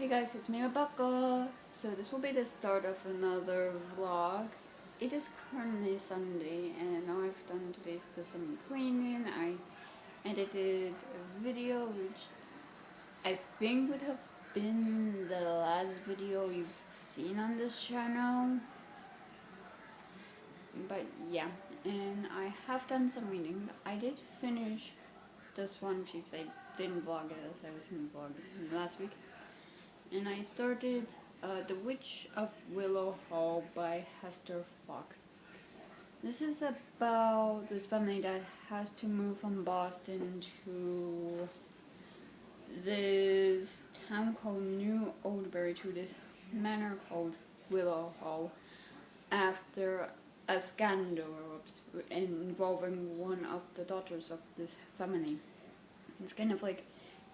Hey guys, it's me Rebecca. So this will be the start of another vlog. It is currently Sunday and now I've done today's some cleaning. I edited a video which I think would have been the last video you've seen on this channel. But yeah, and I have done some reading. I did finish this one because I didn't vlog it as I was in the vlog last week. And I started The Witch of Willow Hall by Hester Fox. This is about this family that has to move from Boston to this town called New Oldbury, to this manor called Willow Hall, after a scandal involving one of the daughters of this family. It's kind of like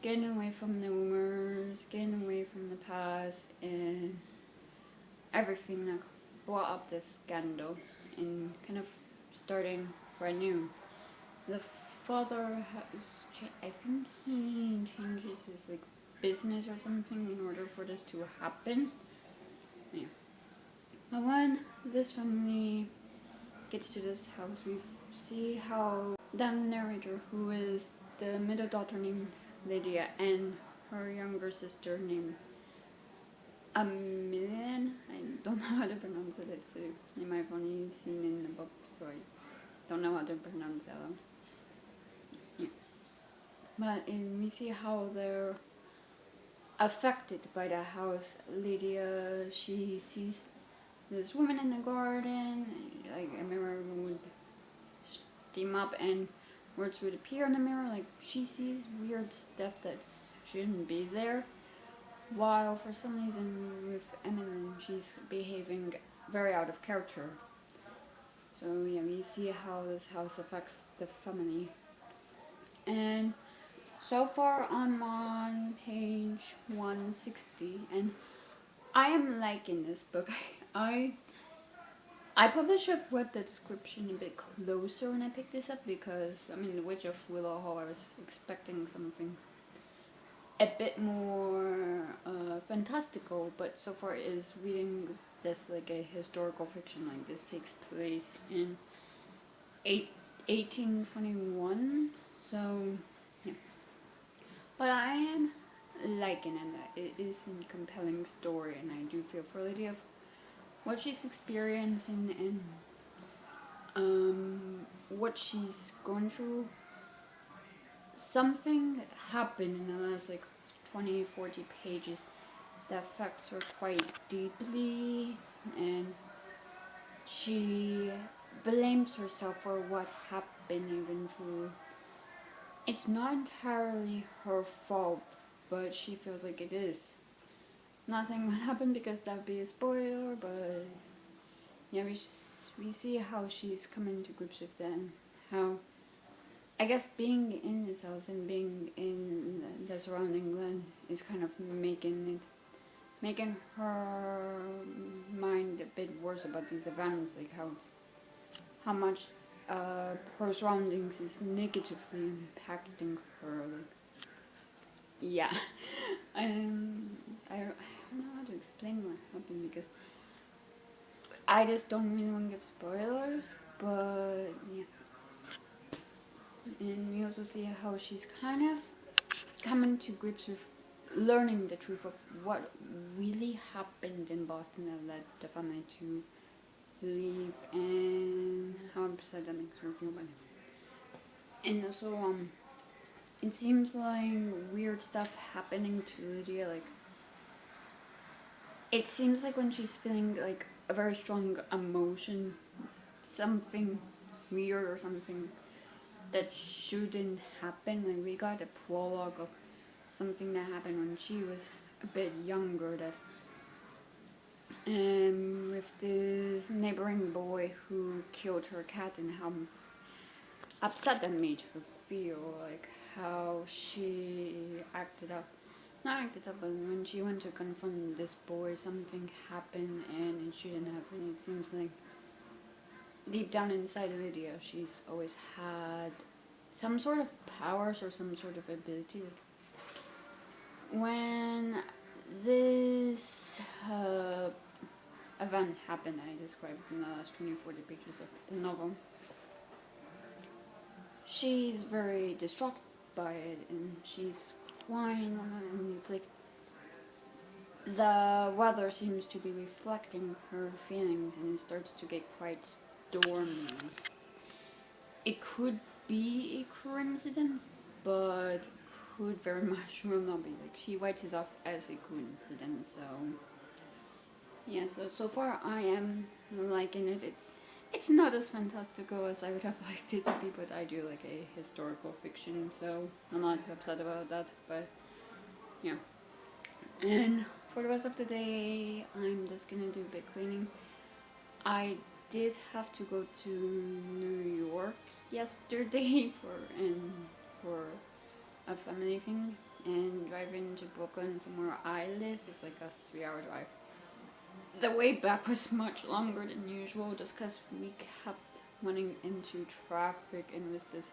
getting away from the rumors, getting away from the past, and everything that brought up this scandal, and kind of starting brand new. The father I think he changes his business or something in order for this to happen. Yeah. But when this family gets to this house, we see how the narrator, who is the middle daughter named Lydia and her younger sister named Amelia. I don't know how to pronounce it. It's a name I've only seen in the book, so I don't know how to pronounce that one. Yeah. But we see how they're affected by the house. Lydia, she sees this woman in the garden, like a mirror would steam up and words would appear in the mirror, like she sees weird stuff that shouldn't be there, while for some reason with Emily she's behaving very out of character. So yeah, we see how this house affects the family. And so far I'm on page 160 and I am liking this book. I probably should have read the description a bit closer when I picked this up, because, I mean, The Witch of Willow Hall, I was expecting something a bit more fantastical, but so far is reading this like a historical fiction. Like, this takes place in 1821, so, yeah. But I am liking it. It is a compelling story, and I do feel for Lydia what she's experiencing and what she's going through. Something happened in the last 20-40 pages that affects her quite deeply, and she blames herself for what happened, even though it's not entirely her fault, but she feels like it is. Not saying what happened because that would be a spoiler, but yeah, we see how she's coming to grips with that, and how, I guess, being in this house and being in the surrounding land is kind of making her mind a bit worse about these events, like how much her surroundings is negatively impacting her. Yeah. I don't know how to explain what happened, because I just don't really want to give spoilers, but yeah. And we also see how she's kind of coming to grips with learning the truth of what really happened in Boston that led the family to leave, and how upset that makes her feel about it. And also, it seems like weird stuff happening to Lydia, it seems like when she's feeling a very strong emotion, something weird or something that shouldn't happen. We got a prologue of something that happened when she was a bit younger, that with this neighboring boy who killed her cat, and how upset that made her feel, how she not acted up, but when she went to confront this boy, something happened and it shouldn't happen. It seems like deep down inside Lydia, she's always had some sort of powers or some sort of ability. When this event happened I described in the last 40 pages of the novel. She's very distraught by it, and she's crying, and it's like the weather seems to be reflecting her feelings, and it starts to get quite stormy. It could be a coincidence, but could very much will not be. Like, she writes it off as a coincidence, so yeah. So far I am liking it. It's not as fantastical as I would have liked it to be, but I do like a historical fiction, so I'm not too upset about that. But yeah. And for the rest of the day, I'm just gonna do a bit cleaning. I did have to go to New York yesterday for a family thing, and driving to Brooklyn from where I live is like a 3-hour drive. The way back was much longer than usual, just because we kept running into traffic, and it was just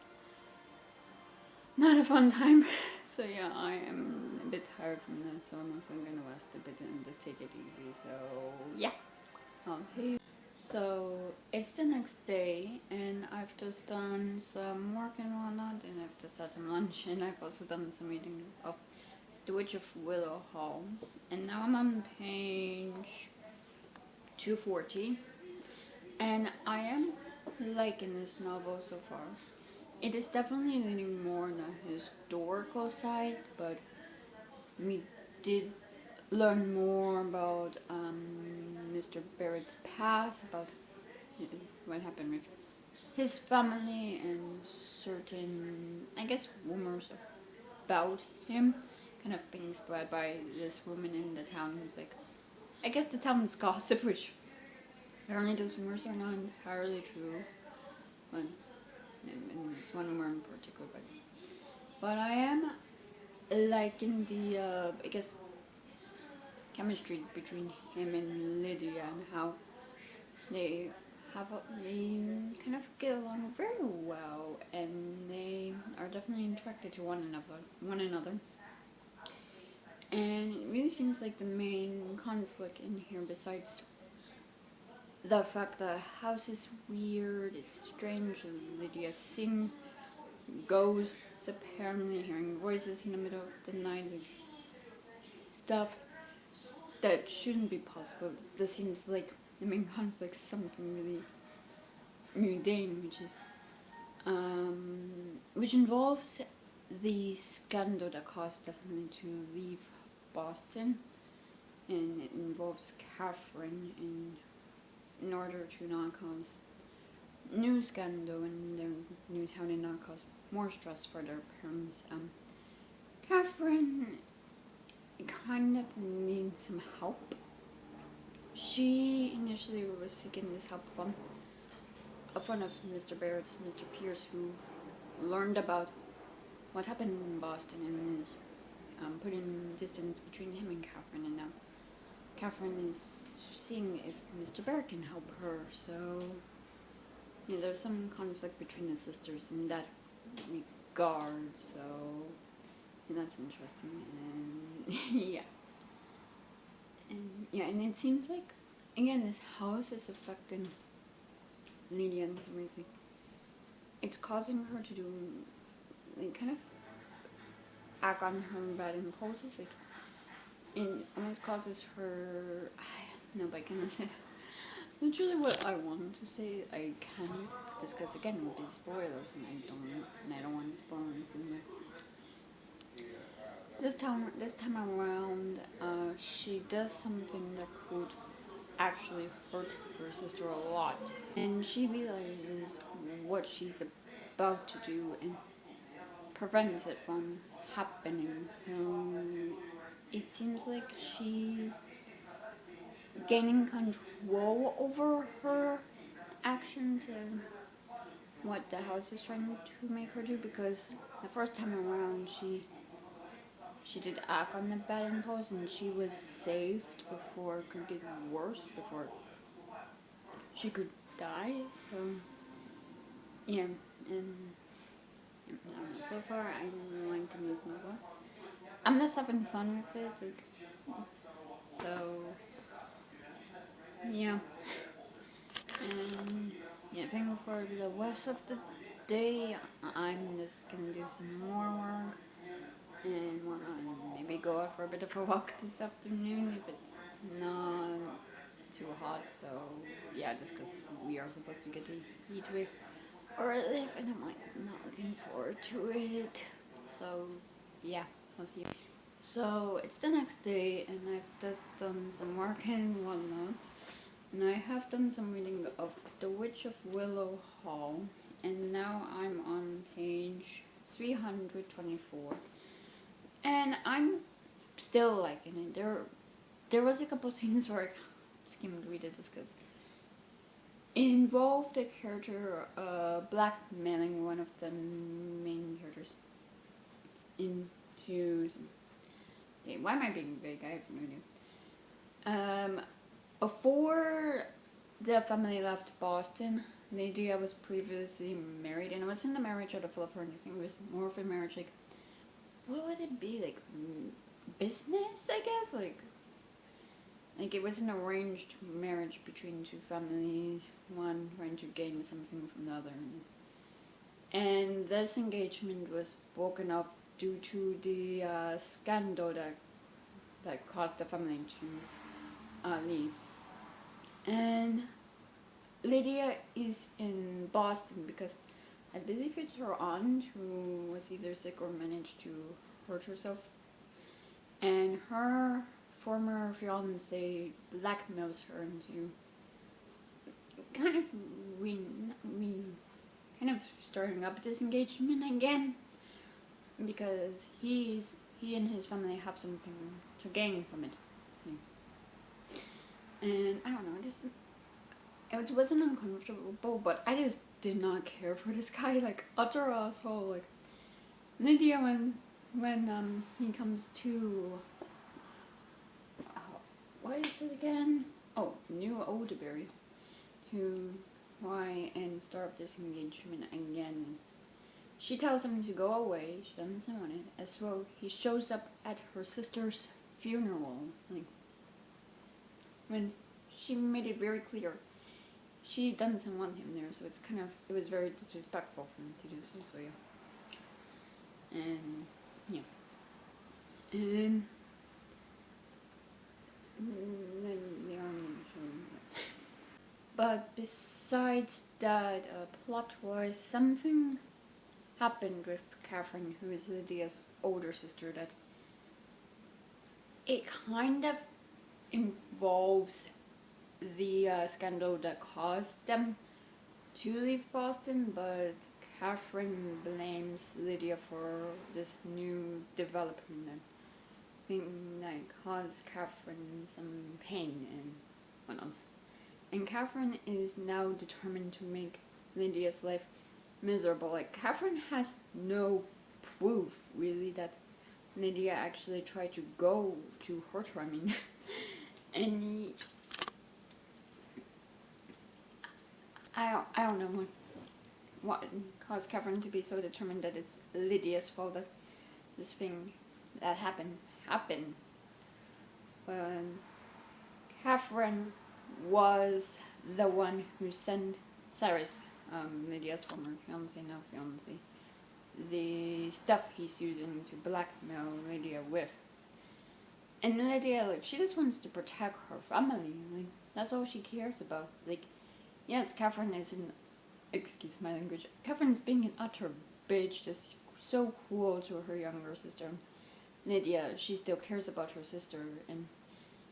not a fun time. So yeah, I am a bit tired from that, so I'm also gonna rest a bit and just take it easy. So yeah, I'll see you. So it's the next day, and I've just done some work and whatnot, and I've just had some lunch, and I've also done some reading of The Witch of Willow Hall, and now I'm on page 240, and I am liking this novel so far. It is definitely leaning more on the historical side, but we did learn more about Mr. Barrett's past, about what happened with his family, and certain, I guess, rumors about him kind of being spread by this woman in the town who's like, I guess the town's gossip, which apparently those rumors are not entirely true, but and it's one rumor in particular, but I am liking the I guess chemistry between him and Lydia, and how they they kind of get along very well, and they are definitely attracted to one another. And it really seems like the main conflict in here, besides the fact that the house is weird, it's strange, Lydia's seeing ghosts, apparently hearing voices in the middle of the night, like stuff that shouldn't be possible. This seems like the main conflict is something really mundane, which involves the scandal that caused Daphne to leave Boston, and it involves Catherine in order to not cause new scandal in their new town and not cause more stress for their parents. Catherine kind of needs some help. She initially was seeking this help from a friend of Mr. Barrett's, Mr. Pierce, who learned about what happened in Boston and is putting distance between him and Catherine, and now Catherine is seeing if Mr. Barrett can help her. So yeah, there's some conflict between the sisters in that regard, so yeah, that's interesting. And and it seems like, again, this house is affecting Lydia in some ways. Like, it's causing her to do, like, kind of act on her bad impulses, like, and it causes her, I don't know, but I cannot say literally what I want to say. I can't discuss, again, with these spoilers, and I don't want to spoil anything. But this time around, she does something that could actually hurt her sister a lot, and she realizes what she's about to do and prevents it from happening. So it seems like she's gaining control over her actions and what the house is trying to make her do, because the first time around she did act on the bad impulse, and she was saved before it could get worse, before she could die. So yeah, and I don't know, so far I'm really liking this novel. I'm just having fun with it, like, so yeah, the rest of the day, I'm just gonna do some more work and wanna maybe go out for a bit of a walk this afternoon if it's not too hot. So yeah, just because we are supposed to get a heat wave or a live, and I'm like not looking forward to it. So yeah, I'll see you. So it's the next day, and I've just done some work and whatnot. And I have done some reading of The Witch of Willow Hall, and now I'm on page 324. And I'm still liking it. There was a couple scenes where I skimmed read it just because it involved the character blackmailing one of the main characters into... Yeah, why am I being vague? I have no idea. Before the family left Boston, Lydia was previously married, and it wasn't a marriage out of love or anything. It was more of a marriage, like, what would it be, like, business, I guess? Like it was an arranged marriage between two families, one trying to gain something from the other. And this engagement was broken off due to the scandal that caused the family to leave. And Lydia is in Boston because I believe it's her aunt who was either sick or managed to hurt herself. And her former fiance blackmails her into kind of starting up this engagement again, because he and his family have something to gain from it. And I don't know, it wasn't uncomfortable, but I just did not care for this guy, like, utter asshole. Like, Lydia, when he comes to, what is it again? Oh, New Oldbury, to try and start this engagement again. She tells him to go away, she doesn't want it, as well he shows up at her sister's funeral, like, when she made it very clear she doesn't want him there, so it was very disrespectful for him to do so yeah. And yeah. And then they are showing that. But besides that plot-wise, something happened with Catherine, who is Lydia's older sister, that it kind of involves the scandal that caused them to leave Boston, but Catherine blames Lydia for this new development that caused Catherine some pain and whatnot. And Catherine is now determined to make Lydia's life miserable. Like, Catherine has no proof, really, that Lydia actually tried to go to hurt her, and I don't know what caused Catherine to be so determined that it's Lydia's fault that this thing that happened. But Catherine was the one who sent Cyrus, Lydia's former fiance, the stuff he's using to blackmail Lydia with. And Lydia, like, she just wants to protect her family. Like, that's all she cares about. Like, yes, Catherine is excuse my language, Catherine's being an utter bitch, just so cruel to her younger sister. Lydia, she still cares about her sister, and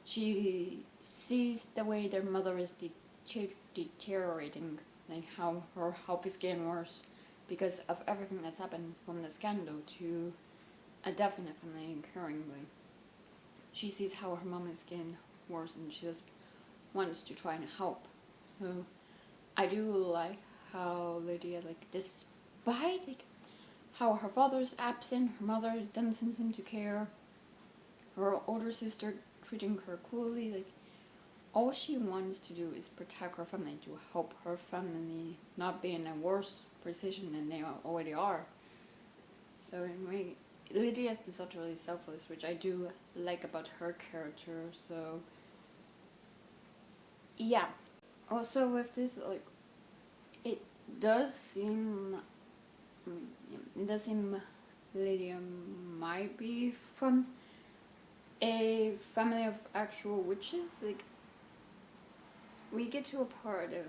she sees the way their mother is deteriorating, like how her health is getting worse because of everything that's happened from the scandal to a definitely occurring. Like, she sees how her mom is getting worse, and she just wants to try and help. So I do like how Lydia, like, despite, like, how her father's absent, her mother doesn't seem to care, her older sister treating her cruelly, like, all she wants to do is protect her family, to help her family not be in a worse position than they already are. So in a way, Lydia is utterly selfless, which I do like about her character. So yeah. Also with this, like, does seem, it does seem Lydia might be from a family of actual witches. Like, we get to a part of,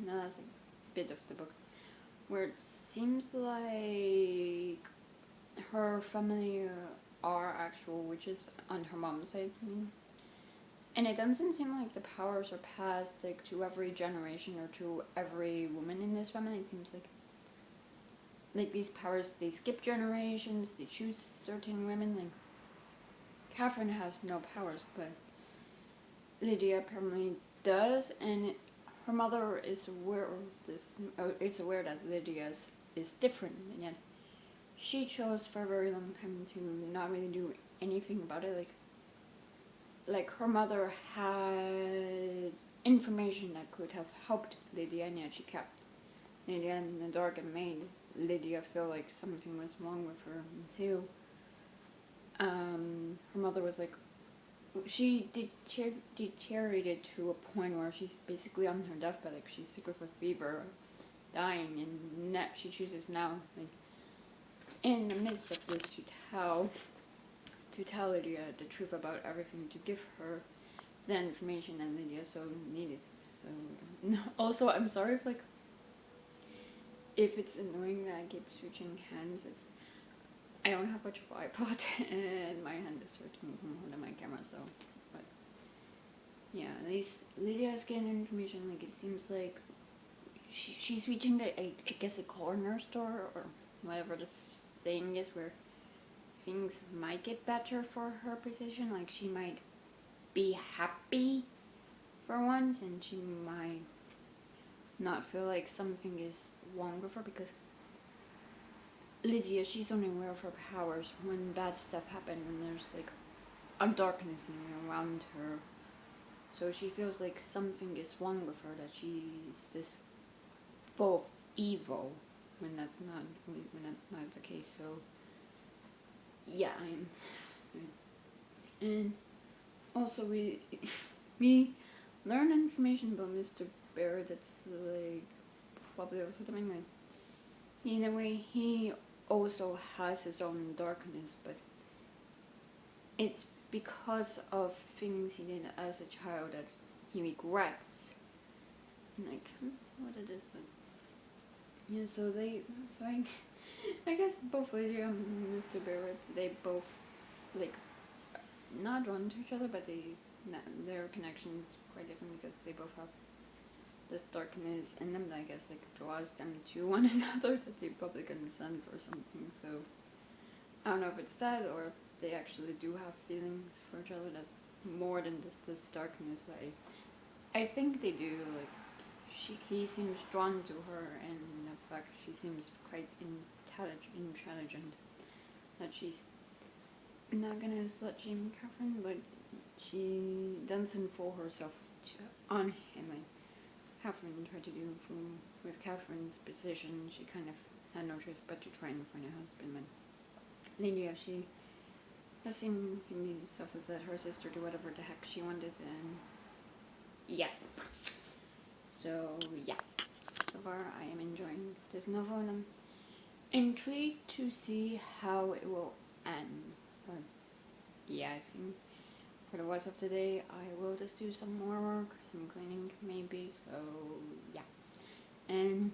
now that's a bit of the book, where it seems like her family are actual witches on her mom's side, I mean. And it doesn't seem like the powers are passed like to every generation or to every woman in this family. It seems like these powers, they skip generations, they choose certain women. Like, Catherine has no powers, but Lydia apparently does, and her mother is aware of this. It's aware that Lydia is different, and yet she chose for a very long time to not really do anything about it. Like her mother had information that could have helped Lydia, and yet she kept Lydia in the dark and made Lydia feel like something was wrong with her until her mother was like, she deteriorated to a point where she's basically on her deathbed, like she's sick with a fever, dying, and she chooses now, like in the midst of this, to tell Lydia the truth about everything, to give her the information that Lydia so needed. So no, also I'm sorry if it's annoying that I keep switching hands. I don't have much of an iPod and my hand is hurting from holding my camera, so, but yeah, at least Lydia's getting information. Like, it seems like she's reaching I guess a corner store or whatever the saying is, where things might get better for her position. Like, she might be happy for once, and she might not feel like something is wrong with her, because Lydia, she's only aware of her powers when bad stuff happens, when there's like a darkness around her. So she feels like something is wrong with her, that she's this full of evil, when that's not the case. So yeah, and also we learn information about Mr. Bear that's like probably also something like, in a way he also has his own darkness, but it's because of things he did as a child that he regrets. Like, that's what it is, but yeah, I guess both Lydia and Mr. Barrett, they both, like, not drawn to each other, but their connection is quite different, because they both have this darkness in them that I guess like draws them to one another, that they probably can sense or something. So I don't know if it's that, or if they actually do have feelings for each other that's more than just this darkness. I think they do. Like, he seems drawn to her, and the fact she seems quite intelligent, that she's not gonna slut shame Catherine, but she doesn't fool herself on him. Like Catherine tried to do with Catherine's position, she kind of had no choice but to try and find a husband. But Lydia, she does seem to be selfless, that her sister do whatever the heck she wanted, and yeah. So yeah, so far I am enjoying this novel, and I'm intrigued to see how it will end. But yeah, I think for the rest of the day I will just do some more work, some cleaning maybe, so yeah. And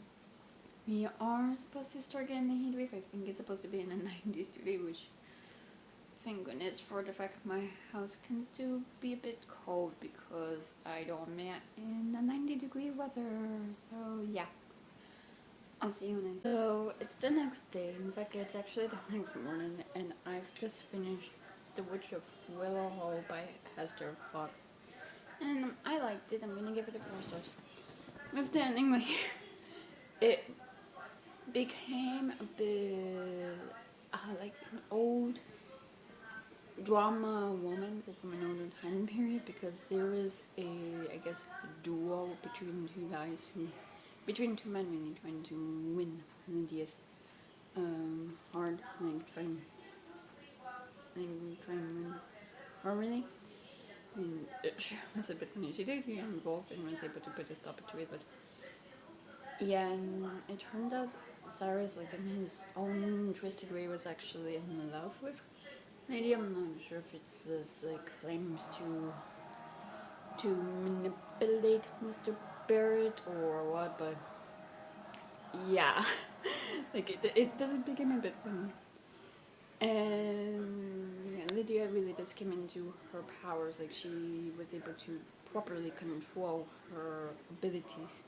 we are supposed to start getting the heat wave. I think it's supposed to be in the 90s today, which, thank goodness for the fact my house tends to be a bit cold, because I don't make in the 90-degree weather. So yeah, I'll see you next. So it's the next day. In fact, it's actually the next morning, and I've just finished The Witch of Willow Hall by Hester Fox, and I liked it. I'm gonna give it a 4 stars. With the ending, like, it became a bit like an old drama romance, like from an older time period, because there is I guess, a duel between between two men, really trying to win Lydia's heart, like trying to win her, really. I mean, it was a bit funny. She did get involved and was able to put a stop to it, but Yeah, and it turned out Cyrus, like in his own twisted way, was actually in love with Lady. I'm not sure if it's this like claims to manipulate Mr. Barrett or what, but yeah, like it doesn't become a bit funny. And yeah, Lydia really just came into her powers. Like she was able to properly control her abilities.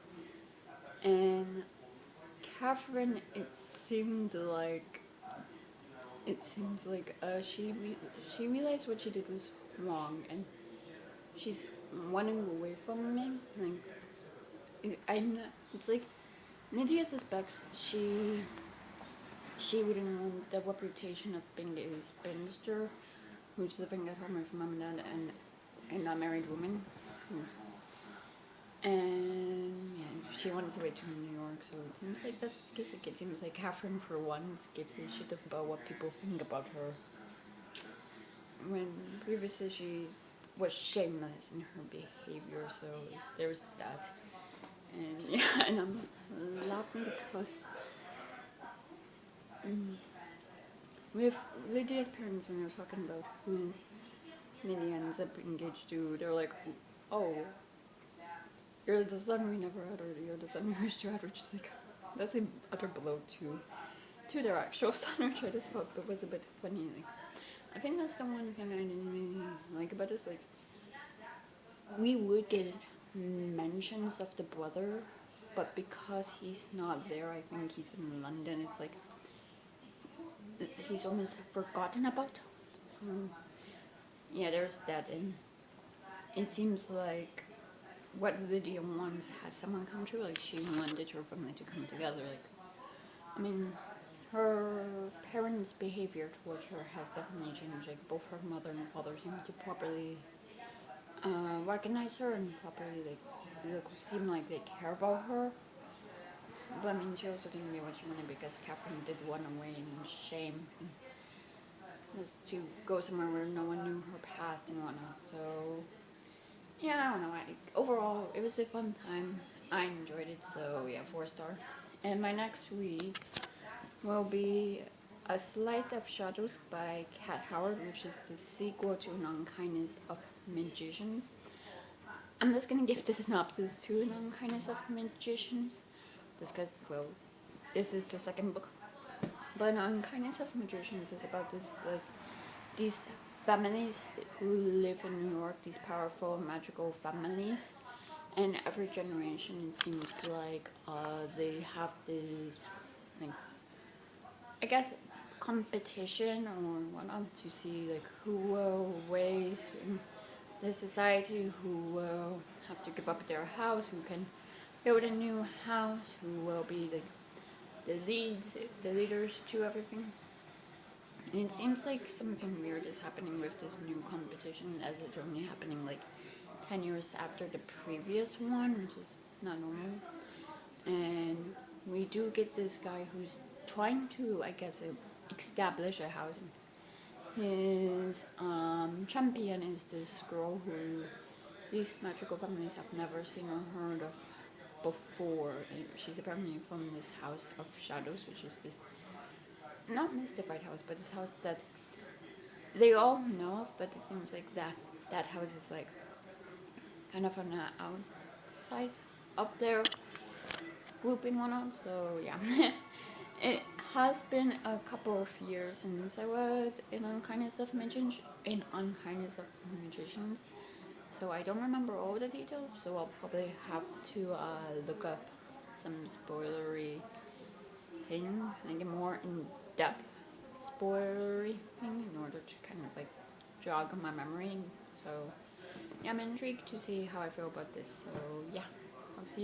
And Catherine, it seems like she realized what she did was wrong, and she's running away from me. I'm not. It's like Lydia suspects she wouldn't want the reputation of being a spinster who's living at home with mom and dad and a married woman. And yeah, she wants to away to New York, so it seems like that's the case. It seems like Catherine, for once, gives a shit about what people think about her. When previously she was shameless in her behavior, so there's that. And yeah, and I'm laughing because with Lydia's parents, when they were talking about who Lydia ends up engaged to, they're like, oh, you're the son we never had, or you're the son we wish you had, which is like, that's an utter blow to their actual son, which I just thought that was a bit funny. Like, I think that's the one thing I didn't really like about this. Like, we would get mentions of the brother, but because he's not there, I think he's in London, it's like, he's almost forgotten about. So, yeah, there's that, and it seems like what Lydia wants has someone come true. Like, she wanted her family to come together. Like, I mean, her parents' behavior towards her has definitely changed. Like, both her mother and father seem to properly recognize her and properly seem like they care about her. But I mean, she also didn't get what she wanted because Catherine did run away in shame. Just to go somewhere where no one knew her past and whatnot. So yeah, I don't know. Overall, it was a fun time. I enjoyed it, so yeah, 4-star. And my next week will be A Sleight of Shadows by Kat Howard, which is the sequel to An Unkindness of Magicians. I'm just gonna give the synopsis to An Unkindness of Magicians, just because, well, this is the second book. But An Unkindness of Magicians is about these families who live in New York, these powerful magical families, and every generation it seems like they have this, like, I guess, competition or whatnot to see like who will raise in the society, who will have to give up their house, who can build a new house, who will be the leaders to everything. And it seems like something weird is happening with this new competition, as it's only happening like 10 years after the previous one, which is not normal. And we do get this guy who's trying to, I guess, establish a house. His champion is this girl who these magical families have never seen or heard of before. And she's apparently from this house of shadows, which is this not mystified house, but this house that they all know of, but it seems like that house is like kind of on the outside of their group and whatnot. So yeah, it has been a couple of years since I was in Unkindness of Magicians, so I don't remember all the details. So I'll probably have to look up some spoilery thing, like a more in-depth spoilery thing, in order to kind of like jog my memory. So yeah, I'm intrigued to see how I feel about this. So yeah, I'll see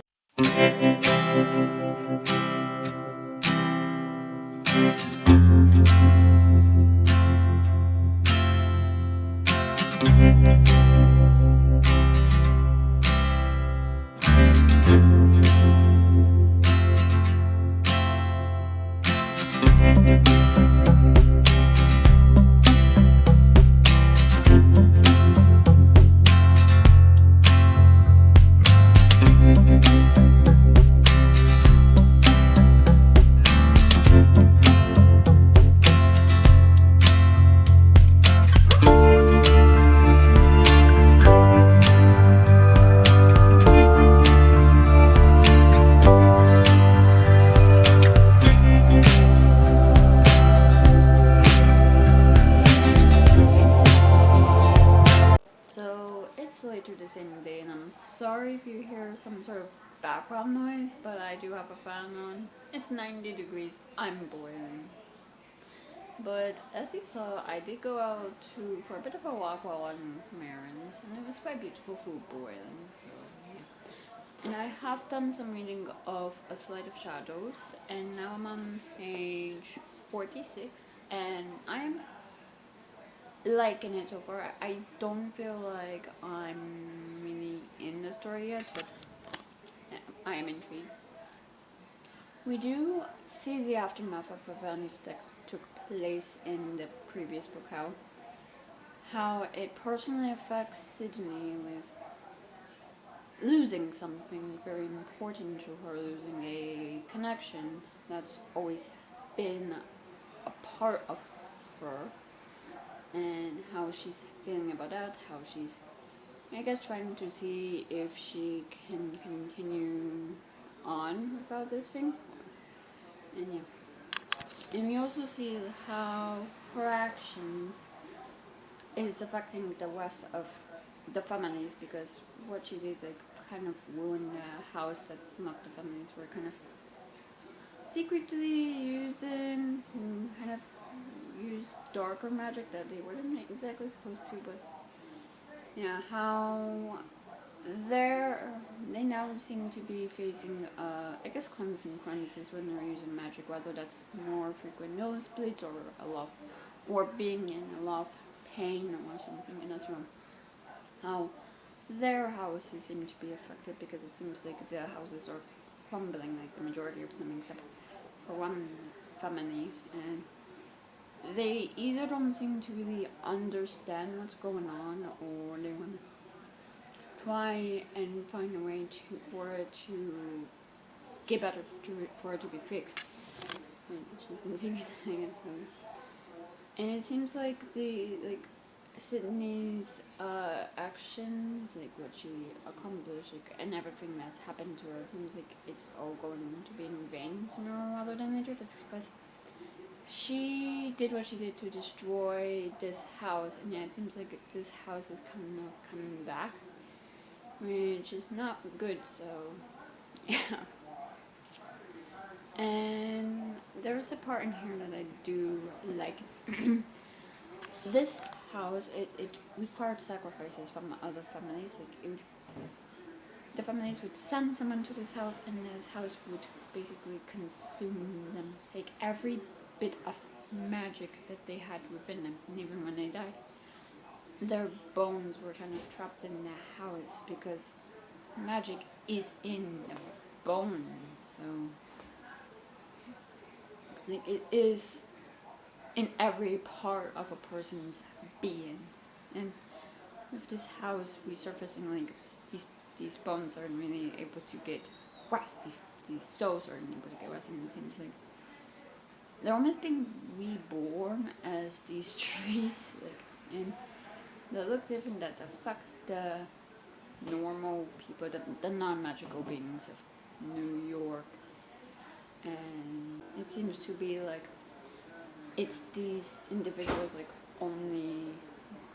it's later the same day, and I'm sorry if you hear some sort of background noise, but I do have a fan on. It's 90 degrees, I'm boiling. But as you saw, I did go out for a bit of a walk while on some errands, and it was quite beautiful food boiling. So, yeah. And I have done some reading of A Sleight of Shadows, and now I'm on page 46, and I'm liking it so far. I don't feel like I'm really in the story yet, but yeah, I am intrigued. We do see the aftermath of events that took place in the previous book, how it personally affects Sydney with losing something very important to her, losing a connection that's always been a part of her, and how she's feeling about that, how she's, I guess, trying to see if she can continue on without this thing. And yeah. And we also see how her actions is affecting the rest of the families, because what she did, like, kind of ruined the house that some of the families were kind of secretly using, kind of use darker magic that they weren't exactly supposed to, but yeah, how they now seem to be facing, I guess, consequences when they're using magic, whether that's more frequent nosebleeds or a lot, or being in a lot of pain or something, and that's wrong. How their houses seem to be affected, because it seems like the houses are crumbling, like the majority of them, except for one family, and they either don't seem to really understand what's going on, or they want to try and find a way for it to get better, for it to be fixed, which isn't vegan, I guess. And it seems like Sydney's actions, like what she accomplished, like, and everything that's happened to her, it seems like it's all going to be in vain sooner rather than later. That's because she did what she did to destroy this house, and yeah, it seems like this house is coming back, which is not good. So yeah. And there's a part in here that I do like. This house, it required sacrifices from other families. Like, the families would send someone to this house, and this house would basically consume them, take every bit of magic that they had within them, and even when they died, their bones were kind of trapped in the house, because magic is in the bones. So, like, it is in every part of a person's being. And with this house resurfacing, like, these bones aren't really able to get rest, these souls aren't able to get rest, and it seems like they're almost being reborn as these trees, like, and they look different, that affect the normal people, the non-magical beings of New York. And it seems to be like it's these individuals, like, only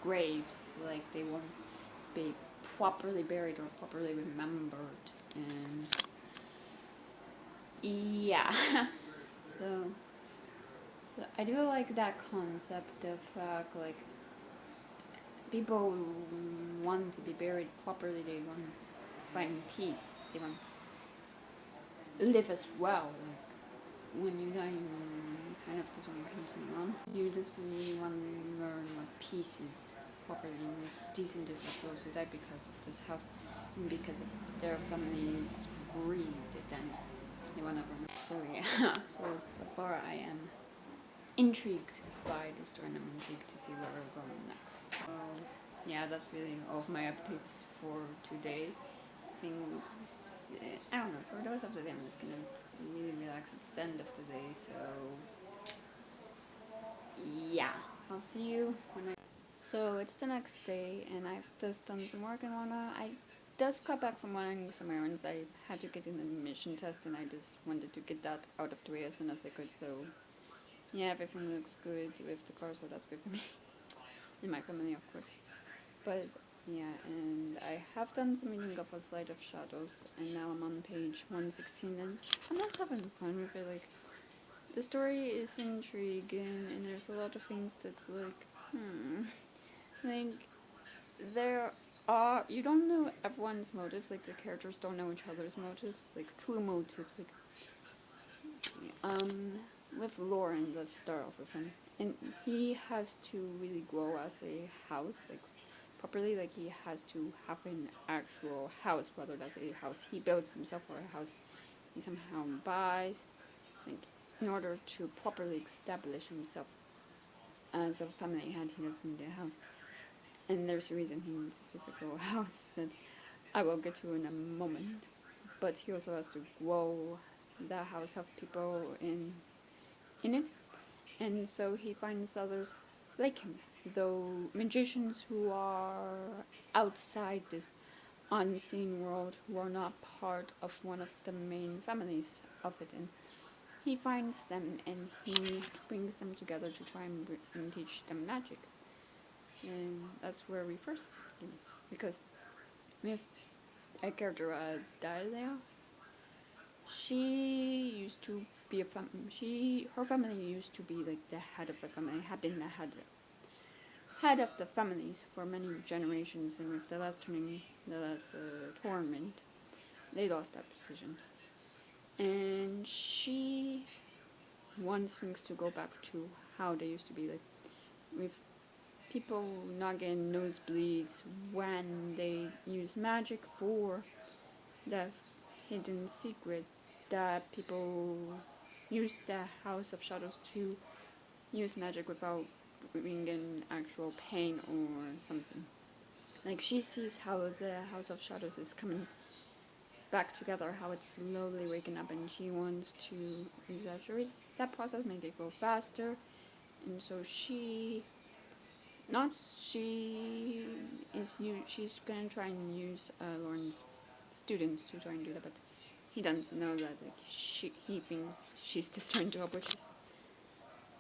graves, like they won't be properly buried or properly remembered. And yeah. so I do like that concept of like, people want to be buried properly, they want to find peace, they want to live as well. Like, when you die, you kind of just want to continue on. You just really want to learn what peace is properly, and with these individuals who died because of this house, and because of their family's greed, then they want to run. So yeah, so far I am intrigued by the story, and I'm intrigued to see where we're going next. So yeah, that's really all of my updates for today. I don't know, for those of the day, I'm just gonna really relax. It's the end of the day, so yeah, I'll see you when So it's the next day, and I've just done some work and whatnot. I just got back from running some errands. I had to get an admission test, and I just wanted to get that out of the way as soon as I could. So yeah, everything looks good with the car, so that's good for me and my family, of course. But Yeah, and I have done some reading of A Sleight of Shadows, and now I'm on page 116, and I'm just having fun with it. Like, the story is intriguing, and there's a lot of things that's like, like, there are, you don't know everyone's motives, like, the characters don't know each other's motives, like, true motives, like, with Lauren, let's start off with him, and he has to really grow as a house, like, properly, like, he has to have an actual house, whether that's a house he builds himself or a house he somehow buys, like, in order to properly establish himself as a family head, he does need a house. And there's a reason he needs a physical house that I will get to in a moment. But he also has to grow the house of people in it. And so he finds others like him, though magicians who are outside this unseen world, who are not part of one of the main families of it. And he finds them and he brings them together to try and teach them magic. And that's where we first begin. Because with a character, Dazzling, she used to be her family used to be like the head of the family, had been the head of the families for many generations, and with the last tournament, they lost that position. And she wants things to go back to how they used to be, like with people not getting nosebleeds when they use magic for the hidden secret that people use the House of Shadows to use magic without being in actual pain or something. Like, she sees how the House of Shadows is coming back together, how it's slowly waking up, and she wants to exaggerate that process, make it go faster. And so she's gonna try and use Lauren's students to try and do that, but he doesn't know that, like, he thinks she's just trying to help, which is,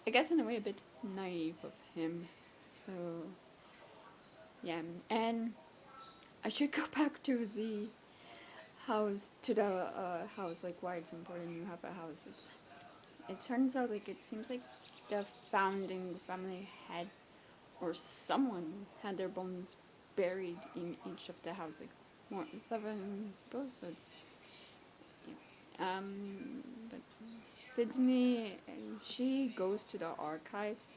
I guess, in a way a bit naive of him. So yeah, and I should go back to the house, like, why it's important you have a house. It turns out, like, it seems like the founding family had, or someone had, their bones buried in each of the houses, like more 7 people. So it's, yeah. But Sydney, she goes to the archives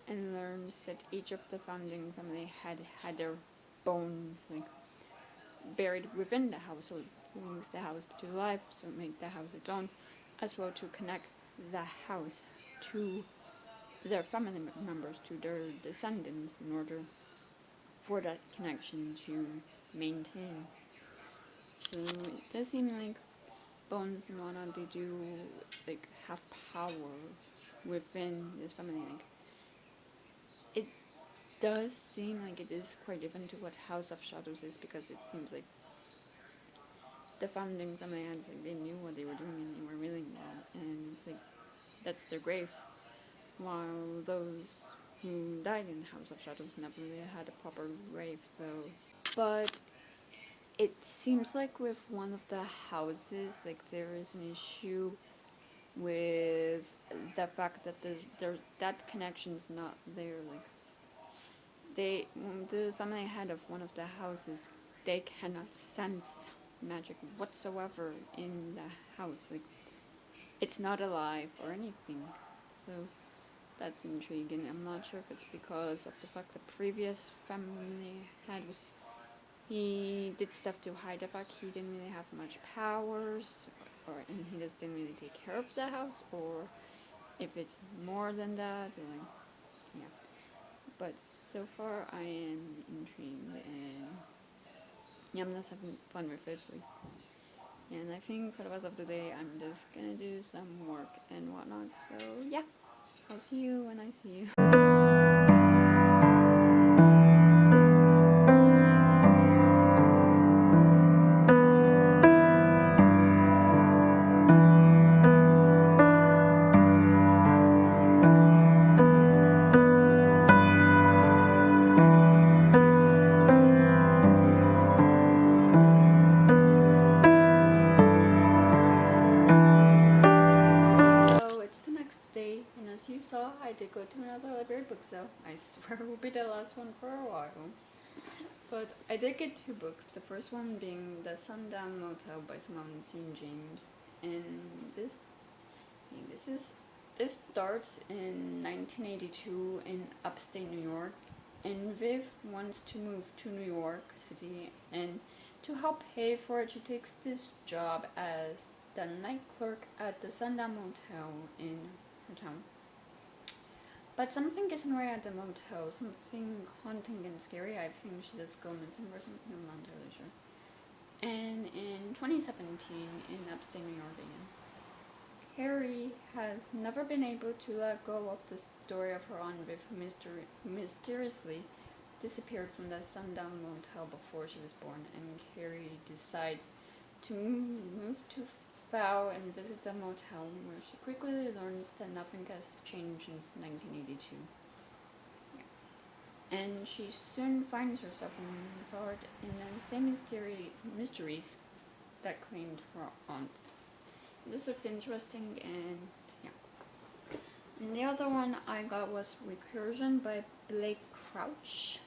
and learns that each of the founding family had their bones, like, buried within the house, so it brings the house to life, so make the house its own, as well to connect the house to their family members, to their descendants, in order for that connection to maintain. So it does seem like bones and whatnot, they do, like, have power within this family. Like, it does seem like it is quite different to what House of Shadows is, because it seems like the founding family had, like, they knew what they were doing and they were willing that, and it's like, that's their grave, while those who died in House of Shadows never really had a proper grave. So, but it seems like with one of the houses, like, there is an issue with the fact that that connection's not there. Like, the family head of one of the houses, they cannot sense magic whatsoever in the house. Like, it's not alive or anything. So that's intriguing. I'm not sure if it's because of the fact the previous family head was, he did stuff to hide the fact he didn't really have much powers, and he just didn't really take care of the house, or if it's more than that, like, yeah. But so far I am intrigued, and yeah, I'm just having fun with it. Like, and I think for the rest of the day I'm just gonna do some work and whatnot. So yeah, I'll see you when I see you. last one for a while. But I did get 2 books. The first one being The Sundown Motel by Simone St. James, and this starts in 1982 in upstate New York, and Viv wants to move to New York City, and to help pay for it, she takes this job as the night clerk at the Sundown Motel in her town. But something gets in the way at the motel, something haunting and scary. I think she does go missing or something, I'm not entirely sure. And in 2017, in upstate New York again, Harry has never been able to let go of the story of her aunt Viv, who mysteriously disappeared from the Sundown Motel before she was born, and Harry decides to move to Fow and visit the motel, where she quickly learns that nothing has changed since 1982. Yeah. And she soon finds herself absorbed in the same mysteries that claimed her aunt. This looked interesting, and yeah. And the other one I got was Recursion by Blake Crouch.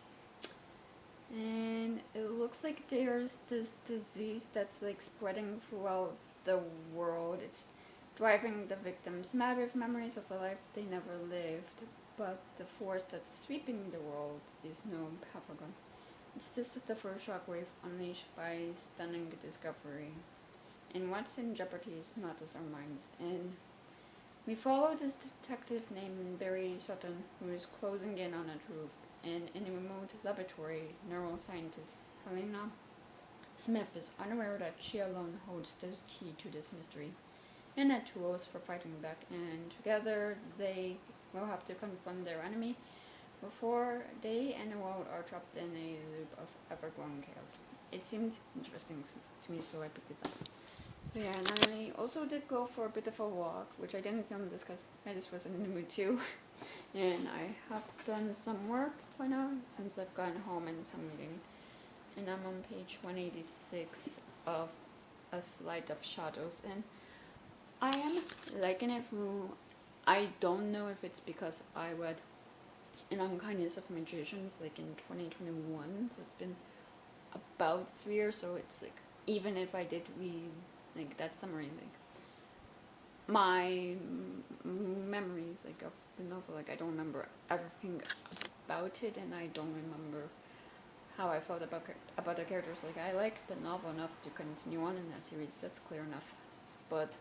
And it looks like there's this disease that's like spreading throughout the world. It's driving the victims mad with memories of a life they never lived, but the force that's sweeping the world is no pathogen. It's just the first shockwave unleashed by stunning discovery, and what's in jeopardy is not as our minds. And we follow this detective named Barry Sutton, who is closing in on a truth, and in a remote laboratory, neuroscientist Helena Smith is unaware that she alone holds the key to this mystery, and had tools for fighting back, and together they will have to confront their enemy before they and the world are trapped in a loop of ever-growing chaos. It seemed interesting to me, so I picked it up. So yeah, and I also did go for a bit of a walk, which I didn't film this because I just wasn't in the mood to. And I have done some work by now, since I've gotten home and some reading. And I'm on page 186 of A Sleight of Shadows, and I am liking it. I don't know if it's because I read An Unkindness of Magicians like in 2021, so it's been about 3 years, so it's like, even if I did read like that summary, like my memories like of the novel, like I don't remember everything about it, and I don't remember how I felt about the characters. Like, I liked the novel enough to continue on in that series, that's clear enough, but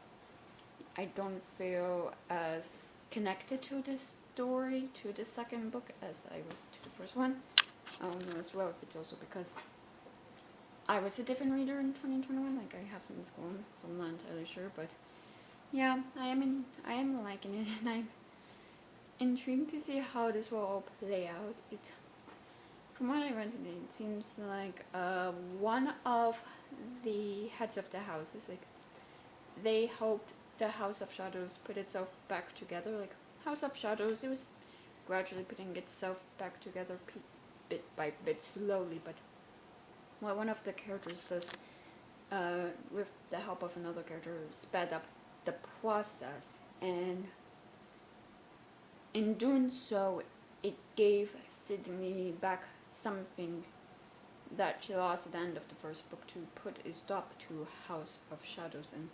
I don't feel as connected to this story, to the second book, as I was to the first one. I don't know as well if it's also because I was a different reader in 2021, like I have since grown, so I'm not entirely sure, but yeah, I am liking it, and I'm intrigued to see how this will all play out. From what I read, it seems like one of the heads of the house is like, they hoped the House of Shadows put itself back together. Like, House of Shadows, it was gradually putting itself back together bit by bit, slowly, but what one of the characters does, with the help of another character, sped up the process, and in doing so, it gave Sydney back something that she lost at the end of the first book, to put a stop to House of Shadows. And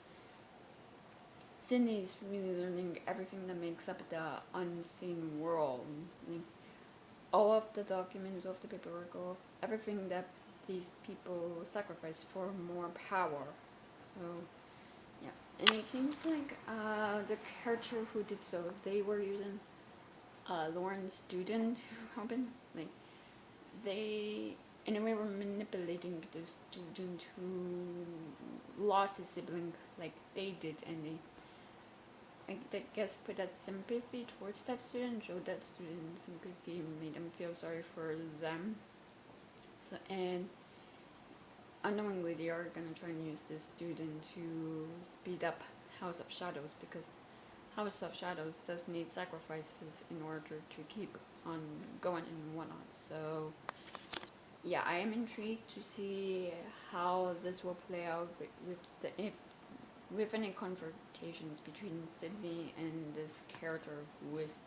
Sydney is really learning everything that makes up the unseen world, like all of the documents, all of the paperwork, all of everything that these people sacrifice for more power. So yeah, and it seems like the character who did so, they were using Lauren's student, Robin, like they in a way were manipulating the student who lost his sibling like they did, and I guess put that sympathy towards that student, showed that student sympathy, made them feel sorry for them. So, and unknowingly they are gonna try and use this student to speed up House of Shadows, because House of Shadows does need sacrifices in order to keep on going and whatnot. So yeah, I am intrigued to see how this will play out with any confrontations between Sydney and this character who is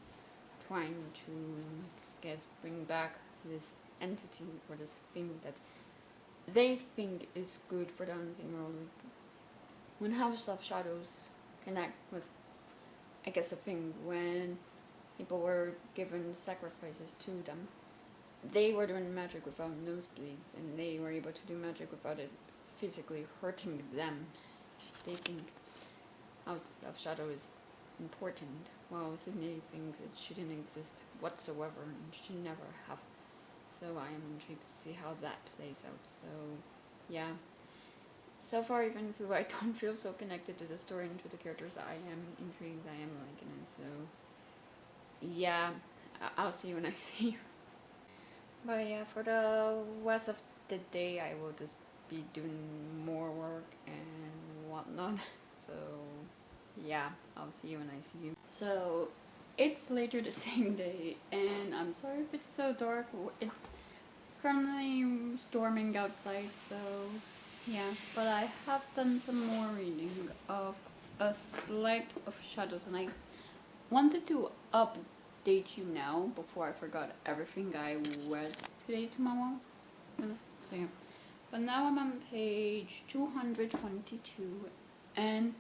trying to, I guess, bring back this entity or this thing that they think is good for the unseen world. When House of Shadows connect was, I guess, a thing when people were given sacrifices to them. They were doing magic without nosebleeds, and they were able to do magic without it physically hurting them. They think House of Shadow is important, while Sydney thinks it shouldn't exist whatsoever and should never have. So I am intrigued to see how that plays out. So, yeah. So far, even though I don't feel so connected to the story and to the characters, I am intrigued, I am liking it. So, yeah, I'll see you when I see you. But yeah, for the rest of the day, I will just be doing more work and whatnot. So, yeah, I'll see you when I see you. So, it's later the same day, and I'm sorry if it's so dark. It's currently storming outside, so yeah. But I have done some more reading of A Sleight of Shadows, and I wanted to update you now before I forgot everything I read today to Mama. So yeah. But now I'm on page 222, and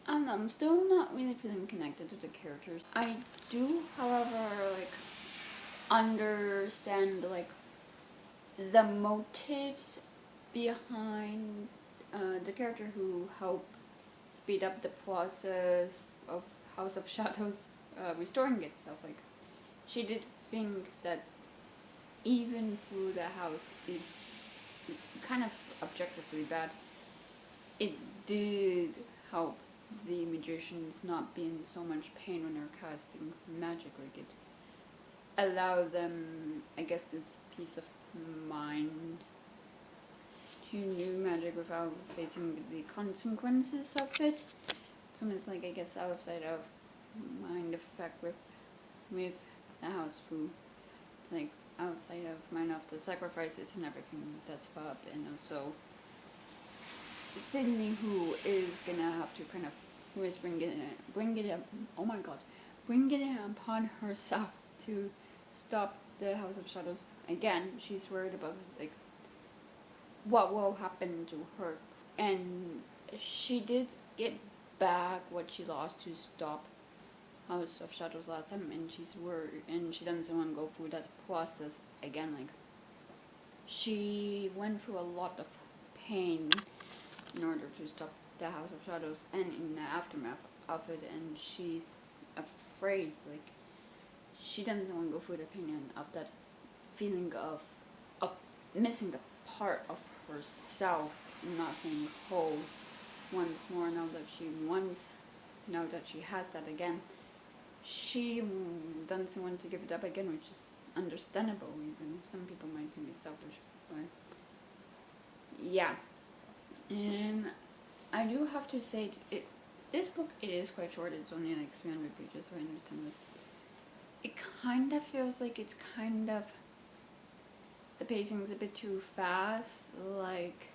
I'm still not really feeling connected to the characters. I do, however, like understand like the motives behind the character who helped speed up the process of House of Shadows restoring itself. Like, she did think that even though the house is kind of objectively bad, it did help the magicians not be in so much pain when they're casting magic. Like, it allowed them, I guess, this peace of mind to do magic without facing the consequences of it. It's almost like, I guess, outside of mind effect with the house food, like outside of mind of the sacrifices and everything that's up, and also Sydney, who is gonna have to kind of, who is bring it upon herself to stop the House of Shadows again. She's worried about like what will happen to her, and she did get back what she lost to stop House of Shadows last time, and she's worried, and she doesn't want to go through that process again. Like, she went through a lot of pain in order to stop the House of Shadows, and in the aftermath of it, and she's afraid, like, she doesn't want to go through the pain of that feeling of missing a part of herself, not being whole once more. Now that she has that again, she doesn't want to give it up again, which is understandable. Even some people might think it's selfish, but yeah. And I do have to say, this book, it is quite short. It's only like 300 pages, so I understand that it kind of feels like it's kind of, the pacing's a bit too fast. Like,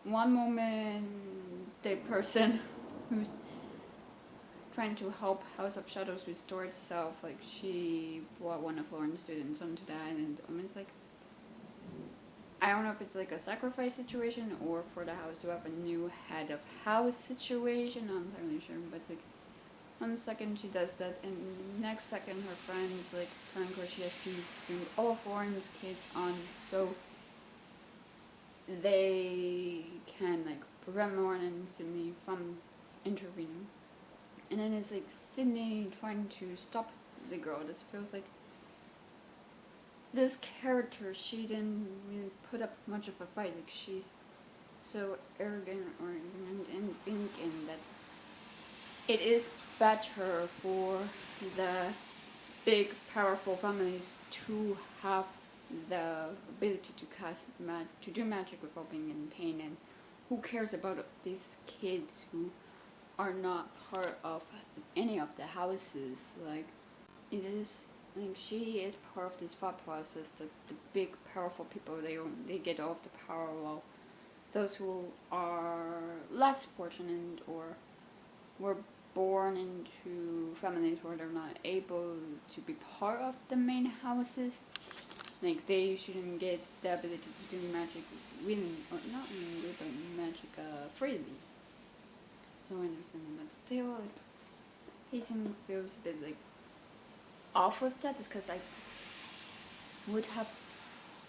one moment, the person who's trying to help House of Shadows restore itself, like, she brought one of Lauren's students onto the island. Almost like, I don't know if it's like a sacrifice situation or for the house to have a new head of house situation. I'm not really sure, but it's like, 1 second she does that, and next second her friends like telling her she has to bring all of Lauren's kids on so they can like prevent Lauren and Sydney from intervening. And then it's like Sydney trying to stop the girl. This feels like this character, she didn't really put up much of a fight. Like, she's so arrogant or ignorant and thinking that it is better for the big, powerful families to have the ability to to do magic without being in pain, and who cares about these kids who are not part of any of the houses. Like, it is like she is part of this thought process that the big, powerful people, they get all of the power, while those who are less fortunate or were born into families where they're not able to be part of the main houses. Like, they shouldn't get the ability to do magic willingly, or not willingly, but magic freely. So I understand that, but still, like, pacing feels a bit like off with that, is because I would have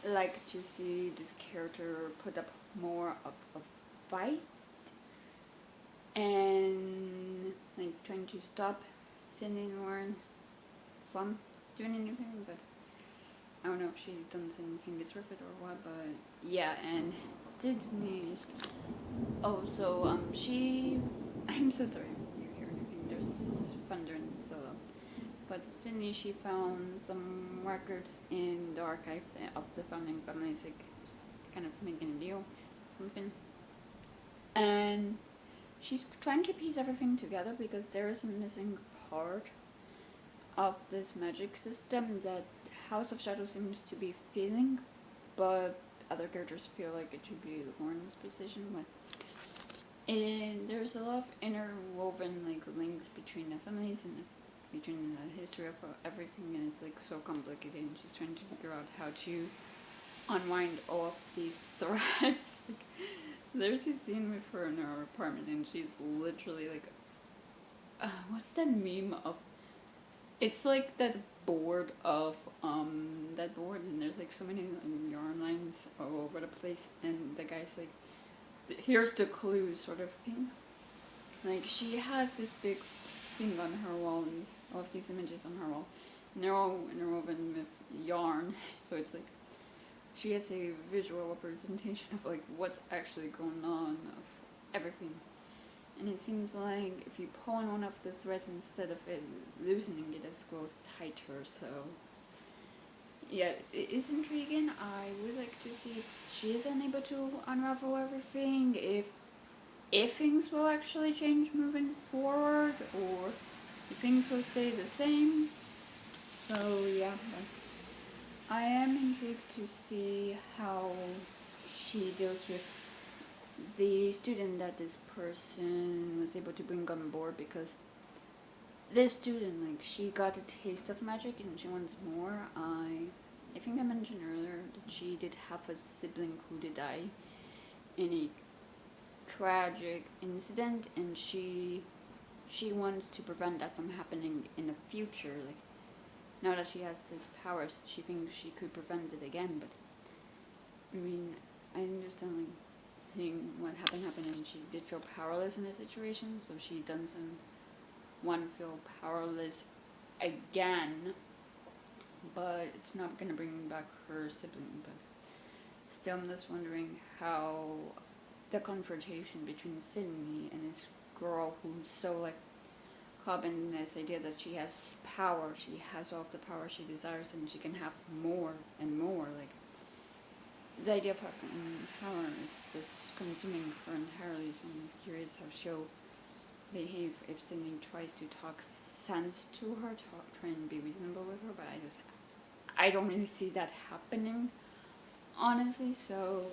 liked to see this character put up more of a fight and like trying to stop Cindy and Lauren from doing anything, but I don't know if she does anything gets worth it or what, but yeah. And Sydney also, I'm so sorry if you hear anything, there's thunder and so, but Sydney, she found some records in the archive of the founding families, like kind of making a deal, something, and she's trying to piece everything together because there is a missing part of this magic system that House of Shadows seems to be feeling, but other characters feel like it should be Lauren's position. And there's a lot of interwoven like links between the families and between the history of everything, and it's like so complicated. And she's trying to figure out how to unwind all of these threads. There's a scene with her in her apartment, and she's literally like, what's that meme of? It's like that board of that board, and there's like so many yarn lines all over the place, and the guy's like, here's the clue sort of thing. Like, she has this big thing on her wall, and all of these images on her wall, and they're all interwoven with yarn, so it's like she has a visual representation of like what's actually going on of everything. And it seems like if you pull on one of the threads instead of it loosening it, it grows tighter. So yeah, it is intriguing. I would like to see if she is unable to unravel everything, if things will actually change moving forward, or if things will stay the same. So yeah, I am intrigued to see how she deals with the student that this person was able to bring on board, because this student, like, she got a taste of magic and she wants more. I think I mentioned earlier that she did have a sibling who did die in a tragic incident, and she wants to prevent that from happening in the future. Like, now that she has these powers, she thinks she could prevent it again. But I mean, I understand, like, seeing what happened, and she did feel powerless in the situation, so she doesn't want to feel powerless again. But it's not gonna bring back her sibling. But still, I'm just wondering how the confrontation between Sydney and this girl who's so like caught in this idea that she has power, she has all of the power she desires, and she can have more and more. Like, the idea of power is just consuming her entirely, so I'm curious how she'll behave if Sydney tries to talk sense to her, try and be reasonable with her, but I don't really see that happening, honestly. So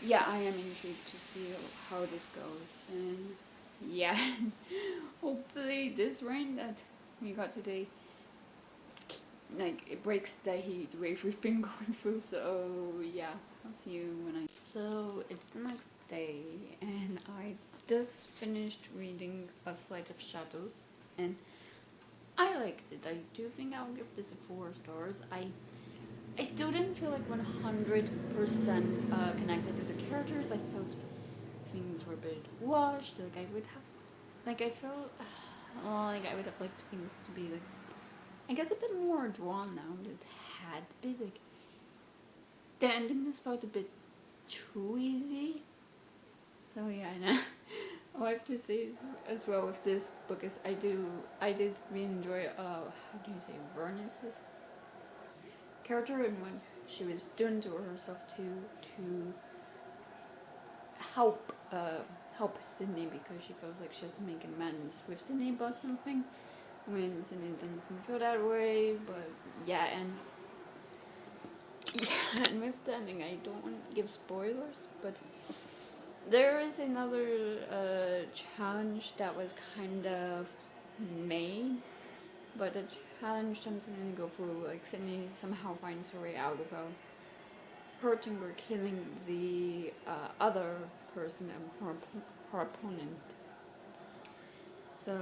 yeah, I am intrigued to see how this goes, and yeah, hopefully this rain that we got today, like, it breaks the heat wave we've been going through. So yeah, I'll see you when so it's the next day, and I just finished reading A Sleight of Shadows, and I liked it. I do think I'll give this a 4 stars. I still didn't feel like 100% connected to the characters. I felt things were a bit washed. Like, I would have, like, I felt like I would have liked things to be like, I guess, a bit more drawn out. It had been like, the ending just felt a bit too easy. So yeah, I know. All I have to say is, as well with this book, is I did really enjoy how do you say, Vernis's character, and what she was doing to herself to help Sydney, because she feels like she has to make amends with Sydney about something when Sydney doesn't feel that way. But yeah, and with the ending, I don't want to give spoilers, but there is another challenge that was kind of made, but the challenge doesn't really go through. Like Sydney somehow finds her way out without hurting or killing the other person and her opponent. So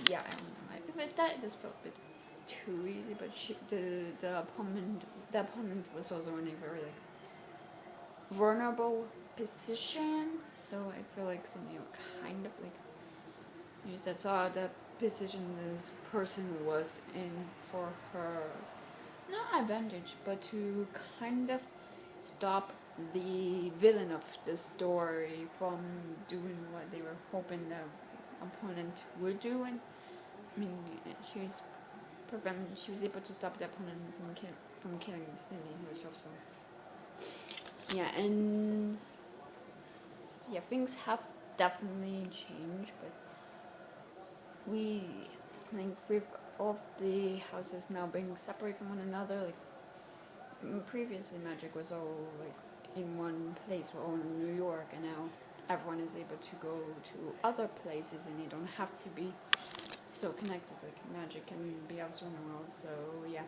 yeah, I don't know. With that, it just felt a bit too easy. But the opponent was also in a very like vulnerable position. So I feel like Sydney kind of like used that, saw the position this person was in for her, not advantage, but to kind of stop the villain of the story from doing what they were hoping the opponent would do. And I mean, she was able to stop the opponent from killing Sydney herself. So yeah, and yeah, things have definitely changed, but we think with all of the houses now being separate from one another, like previously magic was all like in one place, we're all in New York, and now everyone is able to go to other places and you don't have to be so connected. Like magic can be elsewhere in the world. So yeah,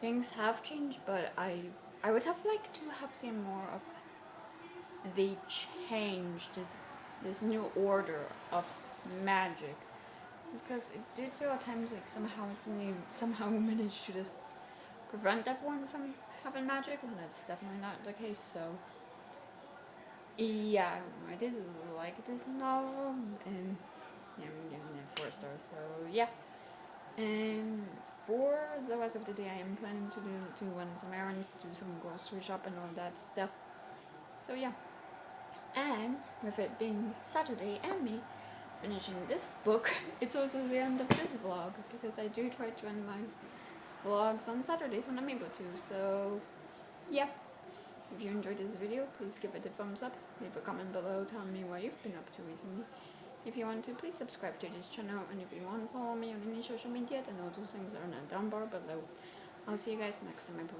things have changed, but I would have liked to have seen more of the change, this new order of magic. It's because it did feel at times like somehow managed to just prevent everyone from having magic, and that's definitely not the case. So yeah, I did like this novel, and yeah, I'm giving it 4 stars. So yeah, and for the rest of the day, I am planning to run some errands, do some grocery shop, and all that stuff. So yeah, and with it being Saturday and me finishing this book, it's also the end of this vlog, because I do try to run my vlogs on Saturdays when I'm able to. So yeah, if you enjoyed this video, please give it a thumbs up, leave a comment below telling me what you've been up to recently. If you want to, please subscribe to this channel, and if you want to follow me on any social media, then all those things are down bar below. I'll see you guys next time I post.